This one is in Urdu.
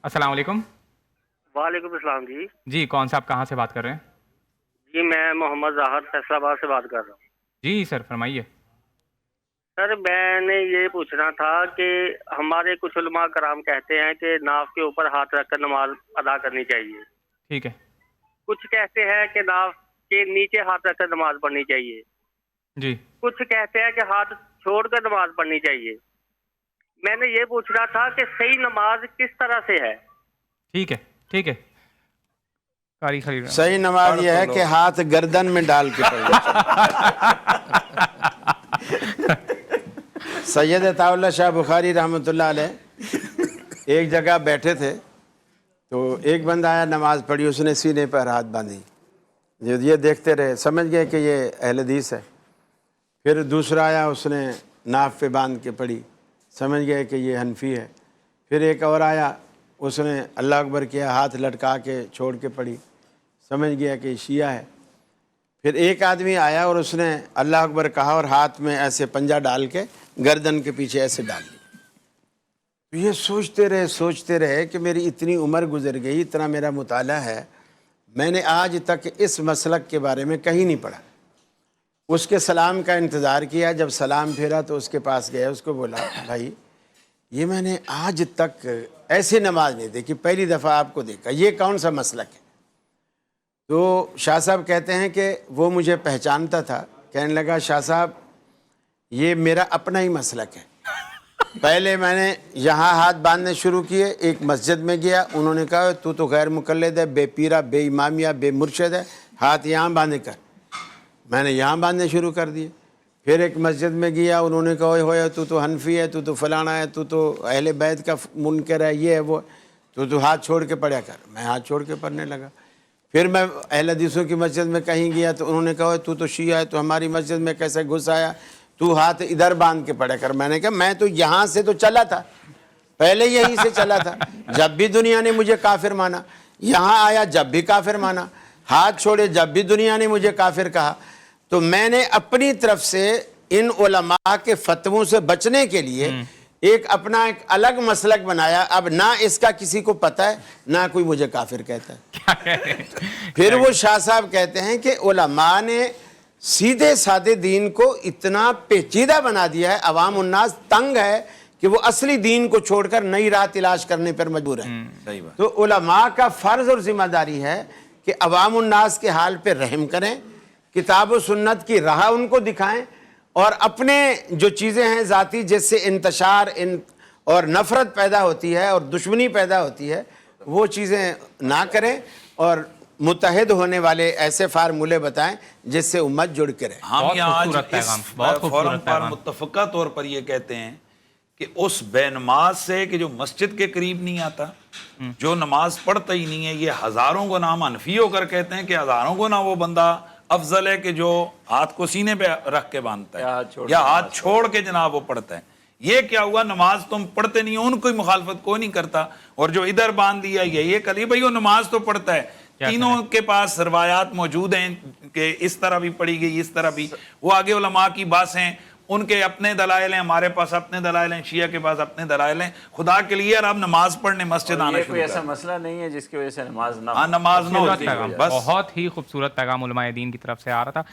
السلام علیکم۔ وعلیکم السلام جی۔ جی کون صاحب کہاں سے بات کر رہے ہیں؟ جی میں محمد ظاہر فیصل آباد سے بات کر رہا ہوں۔ جی سر فرمائیے۔ سر میں نے یہ پوچھنا تھا کہ ہمارے کچھ علماء کرام کہتے ہیں کہ ناف کے اوپر ہاتھ رکھ کر نماز ادا کرنی چاہیے، ٹھیک ہے۔ کچھ کہتے ہیں کہ ناف کے نیچے ہاتھ رکھ کر نماز پڑھنی چاہیے، جی کچھ کہتے ہیں کہ ہاتھ چھوڑ کر نماز پڑھنی چاہیے۔ میں نے یہ پوچھنا تھا کہ صحیح نماز کس طرح سے ہے؟ ٹھیک ہے ٹھیک ہے۔ قاری خلیل صحیح نماز یہ ہے کہ ہاتھ گردن میں ڈال کے پڑھنا سید عطا اللہ شاہ بخاری رحمۃ اللہ علیہ ایک جگہ بیٹھے تھے تو ایک بندہ آیا، نماز پڑھی، اس نے سینے پر ہاتھ باندھی، یہ دیکھتے رہے، سمجھ گئے کہ یہ اہل حدیث ہے۔ پھر دوسرا آیا، اس نے ناف پہ باندھ کے پڑھی، سمجھ گئے کہ یہ حنفی ہے۔ پھر ایک اور آیا، اس نے اللہ اکبر کیا، ہاتھ لٹکا کے چھوڑ کے پڑھی، سمجھ گیا کہ یہ شیعہ ہے۔ پھر ایک آدمی آیا اور اس نے اللہ اکبر کہا اور ہاتھ میں ایسے پنجہ ڈال کے گردن کے پیچھے ایسے ڈال لی۔ تو یہ سوچتے رہے کہ میری اتنی عمر گزر گئی، اتنا میرا مطالعہ ہے، میں نے آج تک اس مسلک کے بارے میں کہیں نہیں پڑھا۔ اس کے سلام کا انتظار کیا، جب سلام پھیرا تو اس کے پاس گیا، اس کو بولا بھائی یہ میں نے آج تک ایسی نماز نہیں دیکھی، پہلی دفعہ آپ کو دیکھا، یہ کون سا مسلک ہے؟ تو شاہ صاحب کہتے ہیں کہ وہ مجھے پہچانتا تھا، کہنے لگا شاہ صاحب یہ میرا اپنا ہی مسلک ہے، پہلے میں نے یہاں ہاتھ باندھنے شروع کیے، ایک مسجد میں گیا، انہوں نے کہا تو غیر مقلد ہے، بے پیرا، بے امامیہ، بے مرشد ہے، ہاتھ یہاں باندھے کر، میں نے یہاں باندھنے شروع کر دیے۔ پھر ایک مسجد میں گیا، انہوں نے کہا ہوئے تو حنفی ہے، تو فلانا ہے، تو اہل بیت کا منکر ہے، یہ ہے وہ، تو ہاتھ چھوڑ کے پڑھا کر، میں ہاتھ چھوڑ کے پڑھنے لگا۔ پھر میں اہل حدیثوں کی مسجد میں کہیں گیا تو انہوں نے کہا تو شیعہ ہے، تو ہماری مسجد میں کیسے گھس آیا، تو ہاتھ ادھر باندھ کے پڑھا کر۔ میں نے کہا میں تو یہاں سے تو چلا تھا، پہلے یہیں سے چلا تھا، جب بھی دنیا نے مجھے کافر مانا، یہاں آیا جب بھی کافر مانا، ہاتھ چھوڑے جب بھی دنیا نے مجھے کافر کہا۔ تو میں نے اپنی طرف سے ان علماء کے فتووں سے بچنے کے لیے ایک اپنا ایک الگ مسلک بنایا، اب نہ اس کا کسی کو پتہ ہے، نہ کوئی مجھے کافر کہتا ہے۔ پھر وہ شاہ صاحب کہتے ہیں کہ علماء نے سیدھے سادے دین کو اتنا پیچیدہ بنا دیا ہے، عوام الناس تنگ ہے کہ وہ اصلی دین کو چھوڑ کر نئی راہ تلاش کرنے پر مجبور ہیں۔ تو علماء کا فرض اور ذمہ داری ہے کہ عوام الناس کے حال پہ رحم کریں، کتاب و سنت کی راہ ان کو دکھائیں، اور اپنے جو چیزیں ہیں ذاتی جس سے انتشار اور نفرت پیدا ہوتی ہے اور دشمنی پیدا ہوتی ہے، وہ چیزیں نہ کریں، اور متحد ہونے والے ایسے فارمولے بتائیں جس سے امت جڑ کے رہے۔ ہم یہاں بہت فورم خوبصورت پر پیغام۔ متفقہ طور پر یہ کہتے ہیں کہ اس بے نماز سے کہ جو مسجد کے قریب نہیں آتا، جو نماز پڑھتا ہی نہیں ہے، یہ ہزاروں کو نام انفی ہو کر کہتے ہیں کہ ہزاروں کو نہ وہ بندہ افضل ہے کہ جو ہاتھ کو سینے پہ رکھ کے باندھتا ہے یا ہاتھ چھوڑ کے جناب وہ پڑھتا ہے۔ یہ کیا ہوا، نماز تم پڑھتے نہیں ہو، ان کوئی مخالفت کوئی نہیں کرتا، اور جو ادھر باندھ دیا یہ کلی بھائی وہ نماز تو پڑھتا ہے۔ تینوں کے پاس روایات موجود ہیں کہ اس طرح بھی پڑھی گئی، اس طرح بھی، وہ آگے علماء کی بات ہیں، ان کے اپنے دلائل ہیں، ہمارے پاس اپنے دلائل ہیں، شیعہ کے پاس اپنے دلائل ہیں۔ خدا کے لیے اب نماز پڑھنے مسجد آنا شروع کوئی ایسا مسئلہ نہیں ہے جس کی وجہ سے نماز نہ نماز نہ ہوتی ہے۔ بہت ہی خوبصورت پیغام علماء دین کی طرف سے آ رہا تھا۔